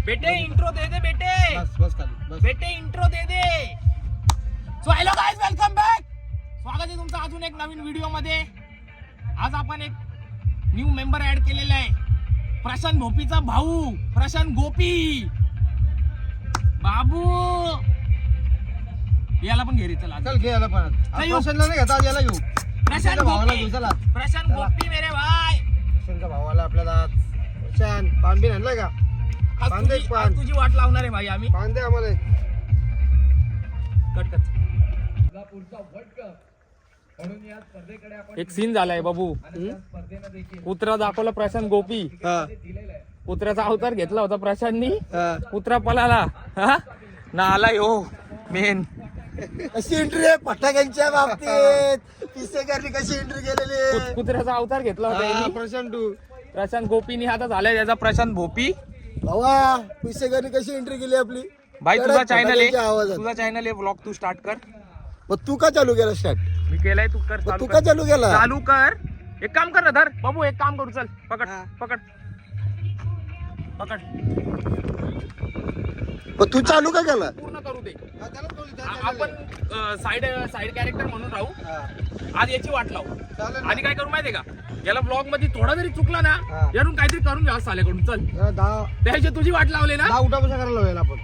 बेटे इंट्रो दे दे बेटे. बस खाली बस. बेटे इंट्रो दे दे. So hello guys, welcome back. स्वागत आहे तुमचं अजून एक नवीन व्हिडिओ मध्ये. आज आपण एक न्यू मेंबर ऍड केलेला आहे. प्रशांत भोपीचा भाऊ प्रशांत गोपी बाबू. याला पण घेरी चला. चल घे याला पण. प्रशांतला नाही घेता, याला घेऊ. प्रशांत भावाला गोपी. घेऊ चला. प्रशांत गोपी मेरे भाई. प्रशांतच्या भावाला आपल्याला प्रशांत पान बिन आणलाय का? आज तुझी वाट लावणार आहे भाई आम्ही. पान दे आम्हाला. Cut cut. एक सीन झालाय बाबू. कुत्रा दाखवला प्रशांत गोपी. कुत्र्याचा अवतार घेतला होता प्रशांतनी. कुत्रा पळाला ना आला हो मेन. कशी एंट्री आहे फटाक्यांच्या बाबतीत? पिसेकरनी कशी एंट्री केलेली? कुत्र्याचा अवतार घेतला होता प्रशांत गोपीनी. आता झालाय त्याचा प्रशांत भोपी. भावा पिसेकरनी कशी एंट्री केली आपली? भाई तुझा चॅनल आहे व्लॉग तू स्टार्ट कर. मग तू का चालू केला स्टार्ट? मी केलाय, तू कर. तू का चालू केला? चालू कर. एक काम कर ना धर बाबू. एक काम करू चल. पकड पकड पकड. मग तू चालू का केला? पूर्ण करू दे. आपण साइड कॅरेक्टर म्हणून राहू. आज याची वाट लावू. आणि काय करू माहितीये का, याला ब्लॉग मध्ये थोडा जरी चुकला ना, यारून काहीतरी करून घ्या साल्याकडून. चल त्याची तुझी वाट लावले ना. 10 उठाबशा करायला लावेल आपण.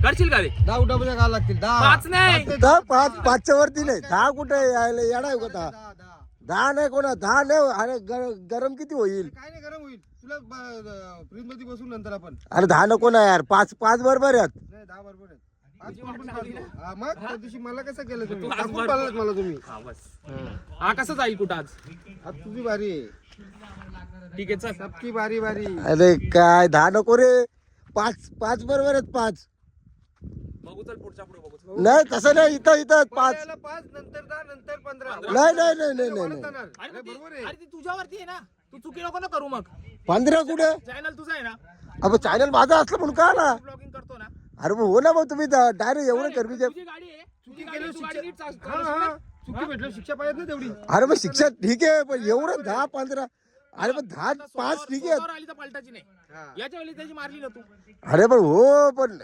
करशील का रे? 10 उठाबशा करायला लागतील. 5 नाही. 5च्या वरती नाही. 10 कुठे यायला येणार का? 10 नाही कोणा. 10 नाही. अरे गरम किती होईल? काय नाही गरम होईल. तुला फ्रीज मध्ये बसून नंतर आपण. अरे 10 नको ना यार. 5 बरोबर आहेत. नाही 10 बरोबर आहेत. मग त्या दिवशी मला कसं केलं तुम्ही? टाकून पाळलं मला तुम्ही. हा कसं जाईल कुठं आज? आज तुझी बारी आहे. ठीक आहे चल. सबकी बारी. अरे काय 10 नको रे. 5 बरोबर आहेत. 5 बघू चल. पुढच्या पुढे बघू. नाही तसं नाही. इथं 5 नंतर 10 नंतर 15. नाही. बरोबर आहे. अरे ती तुझ्यावरती आहे ना. तू चुकी नको ना करू. मग 15 कुठे? चॅनल तुझा आहे ना. अब चॅनल माझा असलं म्हणून का आला? ब्लॉगिंग करतो ना. अरे मग हो ना. मग तुम्ही डायरेक्ट एवढं कर्मीचे. तुझी गाडी आहे. चुकी भेटलं शिक्षा पाहिजे ना तेवढी. अरे मग शिक्षा ठीक आहे, पण एवढं 10-15. अरे पण 10-5 ठीक आहे. आली तर पलटाची नाही. याच्या वेळी त्याची मारली ना तू. अरे पण हो. पण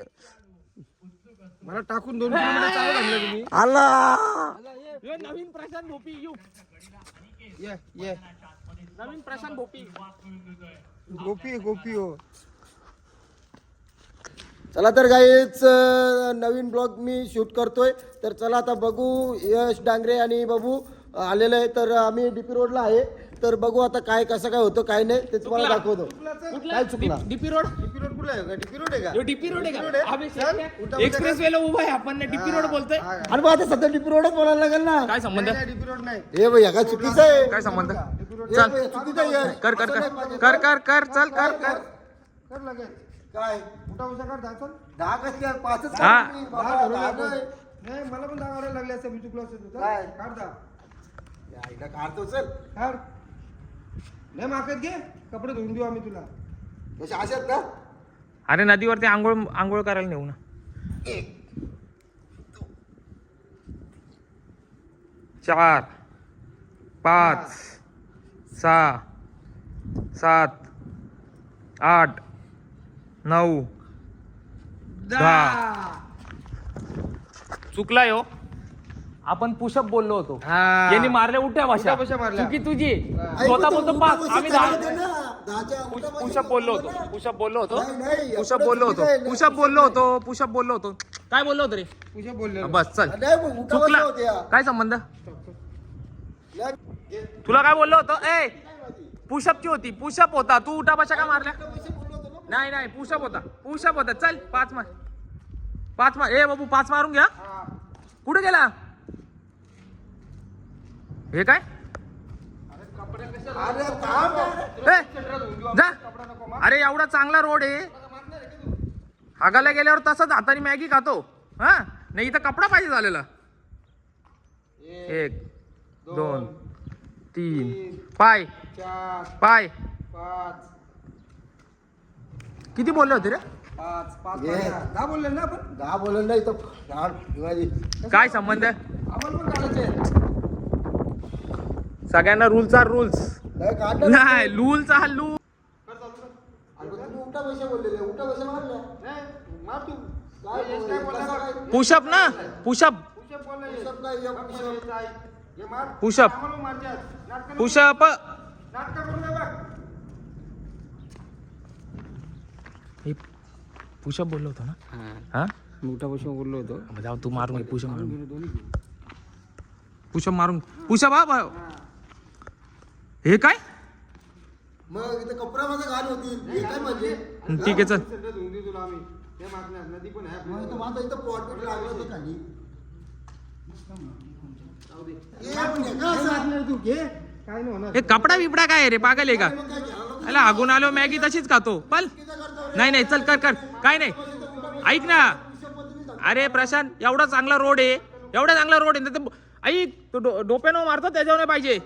मला टाकून 2 किलोमीटर चालू लागलं तुम्ही. आला नवीन प्रशांत भोपी. ये नवीन प्रशांत भोपी. गोपी हो. चला तर गाईच नवीन ब्लॉग मी शूट करतोय. तर चला आता बघू. यश डांगरे आणि बाबू आलेलं आहे. तर आम्ही डीपी रोडला आहे. तर बघू आता काय कसं काय होतं काय नाही ते तुम्हाला दाखवतो. काय चुकला? DP road. कुठला आहे? डीपी रोड आहे का? डीपी रोड आहे का? एक्सप्रेस वेला उभा आहे आपण. डीपी रोड बोलतोय. अरे मग आता सध्या डीपी रोडच बोलायला लागेल ना. काय संबंध? डीपी रोड नाही. हे भैया काय चुकीचं आहे? काय संबंध? हे चुकीचं आहे. कर कर कर कर कर कर चल कर कर. कर लगेच. काय उठा कर 10 चल. 10 कसल्या 5च हा. नाही मला पण 10 करायला लागले असते. मी चुकलो असतो तुझं. काय? काढ 10. यायला काढतो चल. काढ. नाही मागत घे. कपडे धुवून देऊ आम्ही तुला. कशा अशात का? अरे नदीवरती आंघोळ करायला नेऊ ना. 4 5 6 7 8 9 10. चुकलाय हो. आपण पुशअप बोललो होतो. यांनी मारल्या उठ्या भाषा. चुकी तुझी. स्वतः बोलतो 5. आम्ही 10 पुशअप बोललो होतो. पुशअप बोललो होतो. काय बोललो होतो रे? तुझ्या बोलले. बस चल. चुकला. काय संबंध? तुला काय बोललो होतो? ए पुशअपची होती. पुशअप होता. तू उठा भाषा का मारल्या? नाही पुशअप होता. चल 5 मार. ए बाबू 5 मारून घ्या. कुठे गेला हे काय? जा. अरे एवढा चांगला रोड आहे. हागायला गेल्यावर तसंच हाताने मॅगी खातो. हा नाही इथं कपडा पाहिजे झालेला. 1 2 3 पाय 4 पाय. 5 किती बोलले होते रे? 5 10 बोलले ना आपण. 10 बोललं नाही तर काय संबंध? आम्हाला पण काढायचे. सगळ्यांना रूल्स. नाही रूलचा हा लू. उठा पैसे बोललेले उठा पैसे मारल्या नाही, मार तू काय यश काय बोलला कसं बघ. काय? पुशअप ना पुशअप पुशअप बोलला यश. पुशअप नाही, बघ पुशअप. मला यायचं आहे. हे मार. पुशअप. आम्हाला मारतात. नाटकं नको. पुशअप नाटकं करू नका. पुशअप बोललो होतो ना हा मोठा पुशअप बोललो होतो जाऊ तू मारून घे पुशअप मारून दोन्ही पुशअप मारून पुशअप हा हे काय मग इथे कपड्यामध्ये घाण होती हे काय म्हणजे ठीक आहे चल सध्या धुवून देऊ तुला आम्ही त्या मागण्या नदी पण आहे मग आपल्याला. इथं माझं इथं पॉट लागलं होतं खाली जाऊ दे. हे आपण हे का काय असं? मागणार तू घे काय नाही होणार हे कपडा बिपडा काय आहे रे पागल आहे का मग काय घ्यायला नको? अला हागून आलो मॅगी तशीच खातो पल नाही नाही चल कर कर काय नाही ऐक ना अरे प्रशांत एवढा चांगला रोड आहे एवढा चांगला रोड आहे तर ऐक तो डोप्यानं मारतो त्याच्यावर नाही पाहिजे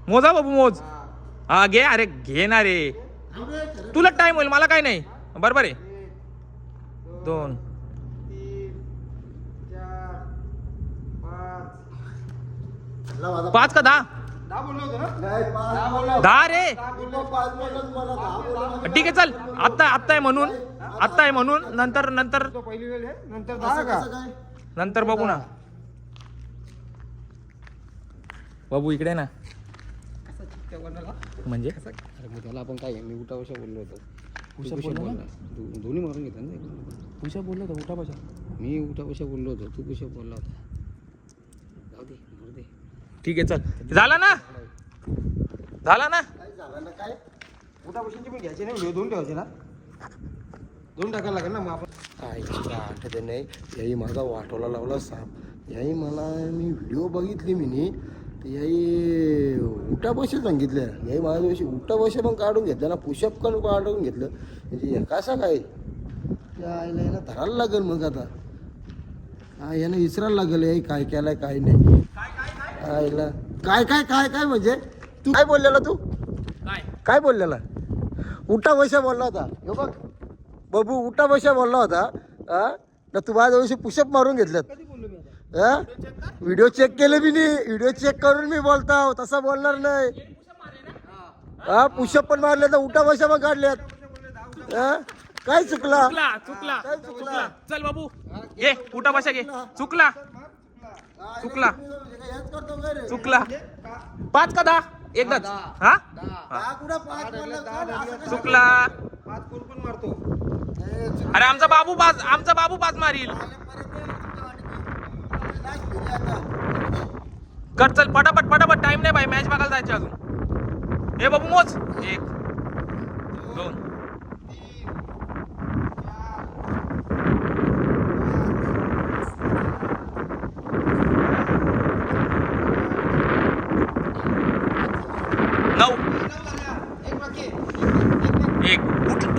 मोजा बाबू मोज हा घे अरे घे ना रे तुला टाइम होईल मला काय नाही बरोबर आहे 2 3 4 5 ला माझा 5 का 10 10 बोललो होतो ना नाही, पाच बोलला. 10 रे इथं पाच बोलला, मला दहा बोलला. ठीक आहे चल आत्ता आहे म्हणून नंतर तो पहिली वेळ आहे नंतर असं 10 का कसं काय? नंतर बघू ना बाबू इकडे ना म्हणजे अरे मग त्याला आपण काय मी उठा उशा बोललो होतो पुशअप बोललो ना दोन्ही मारून घेतात ना पुशअप बोललो होतो उठा बसा मी उठा उशा बोललो होतो तू पुशअप बोलला होता जाऊ दे मारू दे ठीक आहे चल झाला ना काय झालं ना काय उठा उशांची पण घ्यायचे नाही दोन ठेवायचे ना दोन टाकायला लागेल ना मग आपण काय तुला आठवत नाही याही माझा वाटोला लावला साप याही मला मी व्हिडिओ बघितली मी तर याही उठा पैसे सांगितले याही माझ्या दिवशी उठा पैसे पण काढून घेतले ना पुशअप पण काढून घेतलं म्हणजे कसा काय त्या आईला याला धरायला लागेल मग आता हा यानं विसरायला लागेल याही काय केलंय काय नाही आईला काय काय काय काय म्हणजे तू काय बोललेला तू काय काय बोललेला उठा पैसा बोलला होता हे बघ बाबू उठा पैसा बोलला होता हा ना तू माझ्या दिवशी पुशअप मारून घेतलं कधी बोललो मी आता हा व्हिडिओ चेक केले मी नाही व्हिडिओ चेक करून मी बोलताव तसा बोलणार नाही हा पुशअप पण मारले तर उठा पैसा पण काढल्यात हा काय चुकला चुकला काय चुकला चल बाबू घे उठा बसा घे चुकला चुकला हेच करतो काय रे चुकला 5 का 10 एकदाच हा हा कुठं पाच बोलला कोण? असं कसं? चुकला 5 कोण पण मारतो ए, चुकलं. अरे आमचा बाबू पाच मारील कर चल पटापट टाइम नाही भाई मॅच बघायला जायचे अजून हे बाबू मोज 1 2 9 एक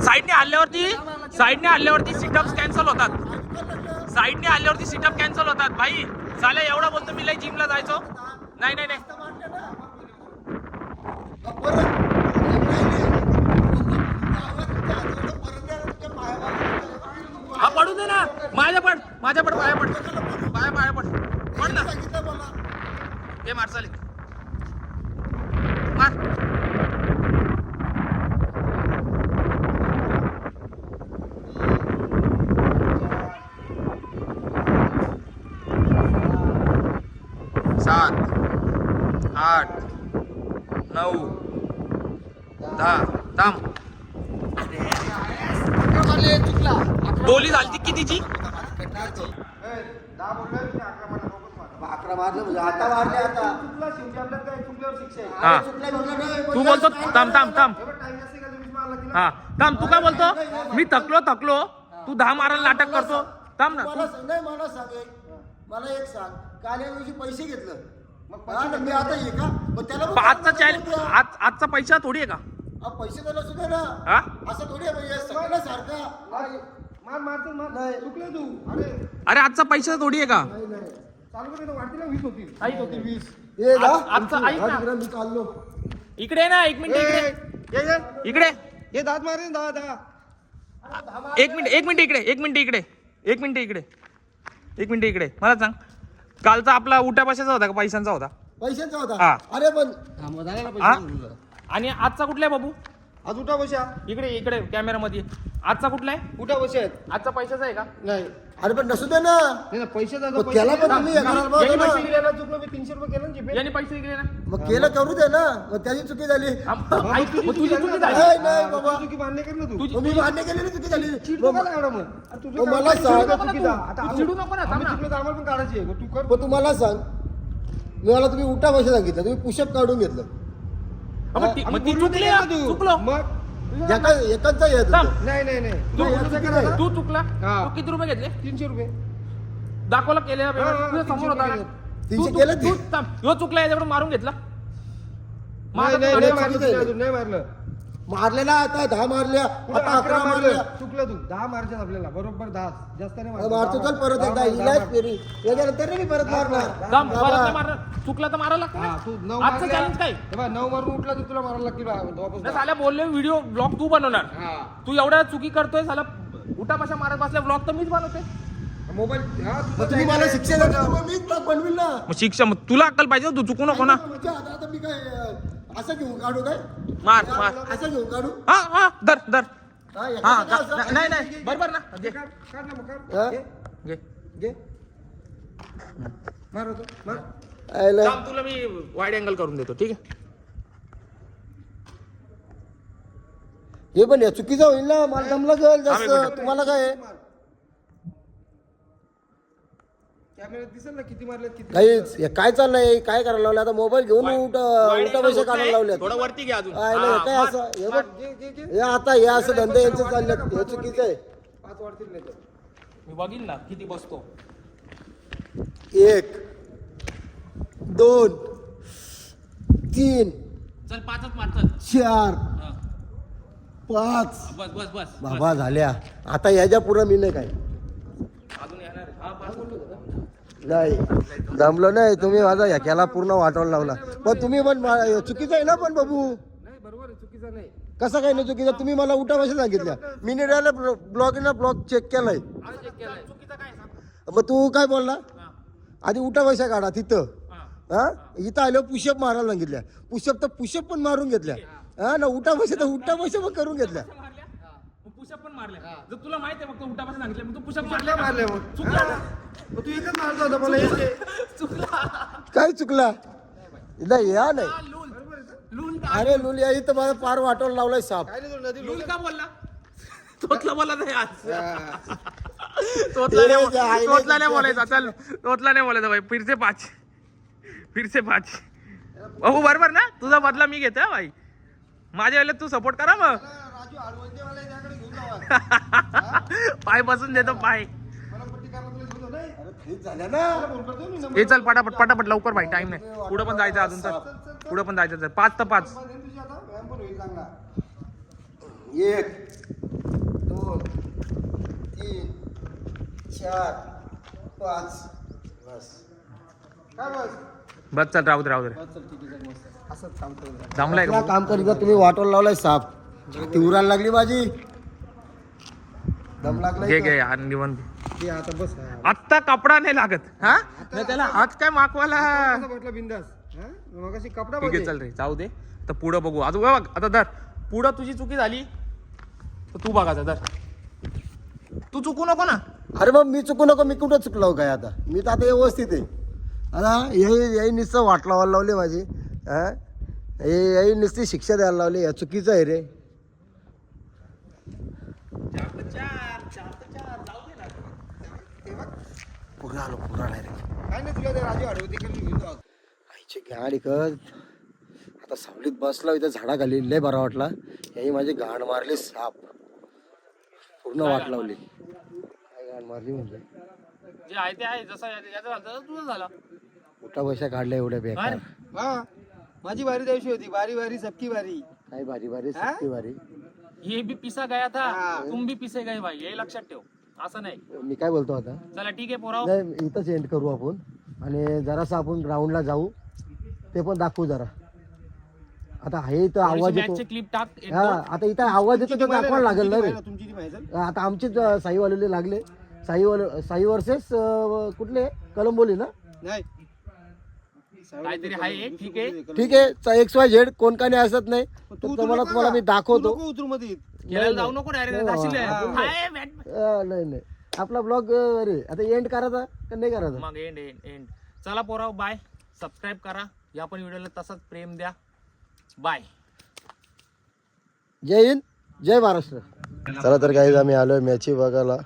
साईडने हल्ल्यावरती सिटअप्स कॅन्सल होतात कॅन्सल होतात भाई चालेल एवढा बोलतो मी लय जिमला जायचो नाही हा पडू दे ना माझ्या पड पाया पड पड ना हे मार चालेल मार सात 8 9 10 थांब बोली झाली कितीची 10 बोललो मी 11 मारला फोकस मारला 11 मारलं म्हणजे आता मारले आता चुकला शेवटी आपल्याला काय चुकल्यावर शिक्षा आहे हा चुकलं म्हटलं नाही, तू बोलतो थांब एवढा टाइम नसते का तुम्ही मारला तिला हा थांब तू काय बोलतो मी थकलो तू 10 मारायला नाटक करतो थांब ना मला सांग नाही मला सांग मला एक सांग काल या दिवशी पैसे घेतलं मग हा, मी आता ये का मग त्याला पण आजचा सांगतो चॅलेंज तुला. आजचा पैसा थोडी आहे का पैसे त्याला सुद्धा ना हा असं थोडी आहे म्हणजे सगळं सारखा मारतो मार नाही. चुकलं तू अरे अरे आजचा पैसा थोडी आहे का नाही नाही चालू करे वाटतील 20 होतील ऐक होती 20 ये जा आजचं ऐक ना. मी चाललो इकडे ना 1 मिनिट इकडे ये इकडे ये दात मारे 10 एक मिनिट इकडे मला सांग कालचा आपला उठ्या पैशाचा होता का पैशांचा होता पैशांचा हा. होता अरे पण हा आणि आजचा कुठला आहे बाबू? आज उठा बशा. इकडे इकडे कॅमेरामध्ये आजचा कुठला आहे? उठा बशा आहेत. आजचा पैशाचा आहे का? नाही अरे पण नसू दे ना, नाही पैशाचा मग त्याला पण तुम्ही हे करायला पाहिजे ना. चुकलो मी 300 रुपये केलं ना जीपे. याने पैसे दिले ना. मग केलं करू दे ना, मग त्याची चुकी झाली. ऐक, मग तुझी चुकी झाली. नाही नाही बाबा, चुकी मान्य कर ना तू. तुझी- मग मी मान्य केलेली चुकी झाली. चिडतो का लागला मग? अरे तुझं मग काम मला आहे, सांग. चिडू नको ना चुकीचा. तू. आता तू चिडू नको ना, थांब आम्ही ना. चुकलो तर आम्हाला पण काढायची आहे. मग तू कर. पण तुम्हाला सांग, मला तुम्ही उठा पैसे सांगितलं, तुम्ही पुशअप काढून घेतलं. मग ती आम्ही बोललो चुकली नाही ना, ना तू. चुकलो. मग एकाच येत थांब. होतं. नाही नाही नाही तू तू बोललो का आता? तू चुकला. हा. तू किती रुपये घेतले? 300 रुपये. दाखवला केले हा, तुझ्या समोर होता ना. 300 केलं ते. तू थांब. ह्यो चुकला याच्याकडून मारून घेतला. नाही नाही थोडे नाही मारलं मारलं ते. तुला अजून, नाही मारलं. मारलेला आता 10 मारल्या, पुढे आता 11 मारल्या. चुकलं तू. 10 मारच्यात आपल्याला बरोबर 10. जास्त नाही अरे मारतो चल परत एकदा, 10 इलाज फेरी याच्यानंतर मी परत मारणार. थांब, बाबा. परत नाही मारणार. चुकला तर मारायला लागतं हा ना. तू 9 आजचं चॅलेंज काय? 9 मारून उठला तर तुला मारायला लागतील वापस. नाही साल्या बोलले व्हिडिओ ब्लॉग तू बनवणार. हा तू एवढ्या चुकी करतोय साला उठापाशा मारत बसल्या ब्लॉग तर मीच बनवते. मोबाईल हा मग तुम्ही मला शिक्षा देता तर मग मीच ब्लॉग बनवील ना. मग शिक्षा मग तुला अक्कल पाहिजे तू चुकू नको ना. म्हणजे आता मी काय असं घेऊन काढू काय? मार मार. असं घेऊन काढू? हा हा धर धर. हा, हा एखादं असं- नाही नाही बरोबर ना. घे काढ ना मग काढ. हा? घे, घे. घे. मार होतो मार. आयला. थांब, तुला मी वाईड अँगल करून देतो ठीक आहे. हे पण या चुकीचं होईल ना, मला दमला जाईल आम्ही जास्त. कुठे? तुम्हाला काय आहे? कॅमेऱ्यात दिसेल ना किती मारलेत किती. काहीच हे काय चाललंय, काय करायला लावलं आता? मोबाईल घेऊन वाईड उठा angle पैसे होत काढायला नाही. लावले. थोडं वरती घे अजून. आयला हा, हे काय मार. असं हे बघ, घे घे घे. हे आता हे असं धंदे यांचे चालले, हे चुकीचं आहे. 5 वाढतील नाही तर. मी बघीन ना किती बसतो. 1 2 3 चल 5च मार चल. 4 हा. 5 बस बस बस बाबा झाल्या. आता याच्या पुढं मी नाही काय अजून येणार आहे. हा 5 बोललो होतो ना. नाही जमलं नाही. तुम्ही माझा याच्याला पूर्ण वाटवून लावला. पण तुम्ही पण चुकीचं आहे ना. पण बाबू नाही बरोबर आहे चुकीचं नाही. कसं काय नाही चुकीचं? तुम्ही मला उठा पैसे सांगितल्या, मी निर्णयाला ब्लॉग चेक केलाय. आज check केलंय. चुकीचं काय सांग? मग तू काय बोलला? हा. आधी उठा पैसे काढा तिथं. हा. हा इथं आल्यावर पुशअप मारायला सांगितल्या. पुशअप तर पुशअप पण मारून घेतल्या. हा ना, उठा पैसे तर उठा पैसे पण करून घेतल्या. मारल्या मग पुशअप पण मारल्या. जर तुला माहिती आहे फक्त उठापासून सांगितलं मग तू पुशअप कुठल्या मारल्या मारल्या मग? चुकला ना. मग तू एकच मारतो होता मला येते. चुकला. काय चुकला? नाही या नाही. हा, लूल लूल अरे लुल या इथं मला पार वाटवून लावलाय साप. काय नाही तुला नदी लूल का बोलला? तोतला बोला नाही आज. हा. तोतला नाही ते आहे ना तोतला नाही बोलायचा. चल तोतला नाही बोलायचा भाई. फिरसे 5 फिरसे 5. भाऊ बरोबर ना, तुझा बदला मी घेतोय हा भाई. माझ्या वेळेला तू सपोर्ट करा मग. राजू हरवंते मला त्याकडे घेऊन जावा. पाय बसून देतो पाय. मला पट्टी करायला तुला घेऊन जाऊ. नाही अरे ठीक झालं ना. मला फोन करतो मी नंबर. हे चल पटापट पटापट लवकर भाई, टाइम नाही. पुढे पण जायचं अजून तर. पुढे पण जायचं 5 तर 5. तुझी आता व्यायाम पण होईल चांगला. 1 2 3 4 5 बस. काय बस बस चल राहू दे राहू दे. चल ठीक आहे चल, मस्त असंच काम करू. जमलाय तुला का? काम करीत तुम्ही वाटवून लावलाय साप. ती उरायला लागली माझी. दम लागलाय घे का? घे यार निवंत. ते आता बस हा. आत्ता कपडा नाही लागत हा नाही त्याला हात काय मागवाला. कसं म्हटलं बिंदास हा मग अशी कपडा ठीक आहे चल रे जाऊ दे. तर पुढं बघू अजून बघ आता धर. पुढं तुझी चुकी झाली तर तू बघायचा धर. तू चुकू नको ना. अरे मग मी चुकू नको. मी कुठं चुकलो काय आता? मी तर आता व्यवस्थित आहे. आता यही नुसतं वाट लावायला लावली माझी. हा यही नुसती शिक्षा द्यायला लावली. या चुकीचं आहे रे. पुरा आलो पुरा डायरेक्ट. काय नाही तुला ते राजू हरवते की मी घेऊन जाऊ. आईची गाडी कर. आता सावलीत बसला इथं झाडाखाली. लय बरा वाटला. याही माझी गाण मारली साप. पूर्ण वाट लावली. काय गाण मारली म्हणजे? जे आहे ते आहे. जसं याचं झालं तसं तुझं झालं. उठा पैसा काढल्या एवढ्या बेकार. हा माझी बारी दिवशी होती. बारी बारी सबकी बारी. काय भारी भारी हा? सक्ती भारी. ये भी पिसा गया था हा. तुम भी पिसे गए भाई. हे लक्षात ठेव. असं नाही. मी काय बोलतो आता? चला ठीक आहे पोराव. नाही इथंच एंड करू आपण. आणि जरासं आपण ग्राउंडला जाऊ. ते पण दाखवू जरा. आता हे इथं आवाज येतो. मॅचचे क्लिप टाक एक हा दोन. आता इथं आवाज येतो. तो दाखवायला लागेल ना रे. तुमची ती माहिती आता आमचेच साईवालेले लागले. साई वर्सेस कुठले? कलंबोली ना. नाही काहीतरी आहे. ठीक आहे, ठीक आहे. XYZ कोण का नाही असत नाही, तर तुम्हाला मी दाखवतो. उतरू मध्ये गेल्याला जाऊ नको डायरेक्ट नाही नाही, आपला ब्लॉग अरे आता एंड करायचा का नाही करायचा? मग एंड. चला पोराव, बाय. सबस्क्राईब करा. या पण व्हिडिओला तसाच प्रेम द्या. बाय. जय हिंद, जय महाराष्ट्र. चला तर काही आम्ही आलोय मॅची बघायला.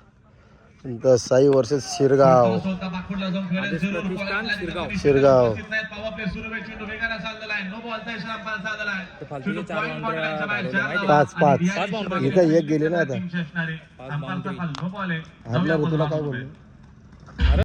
तर साई वर्सेस शिरगाव. शिरगाव 5-5 इथं एक गेले ना आता. तुला काय बोललो?